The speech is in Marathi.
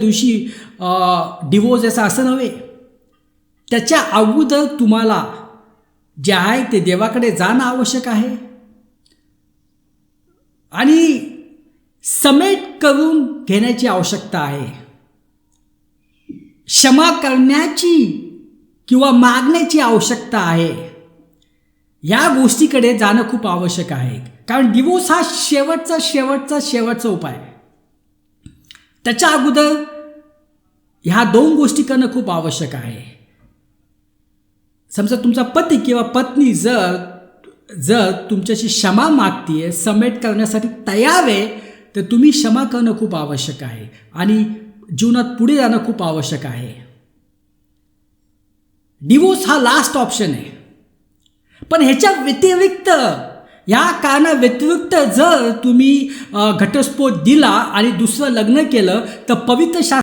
दिवशी डिवोर्स याचा असं नव्हे. त्याच्या अगोदर तुम्हाला जे आहे ते देवाकडे जाणं आवश्यक आहे आणि समेट करून घेण्याची आवश्यकता आहे. क्षमा करण्याची किंवा मागण्याची आवश्यकता आहे. या गोष्टीकडे जाणं खूप आवश्यक आहे, कारण डिवोर्स हा शेवटचा उपाय आहे. त्याच्या अगोदर ह्या दोन गोष्टी करणं खूप आवश्यक आहे. समजा तुमचा पती किंवा पत्नी जर तुमच्याशी क्षमा मागतीये, समेट करण्यासाठी तयार आहे, तर तुम्ही क्षमा करणं खूप आवश्यक आहे आणि जीवनात पुढे जाणं खूप आवश्यक आहे. डिवोर्स हा लास्ट ऑप्शन आहे. पण ह्याच्या व्यतिरिक्त, या कारणा व्यतिरिक्त जर तुम्ही घटस्फोट दिला आणि दुसरं लग्न केलं तर पवित्र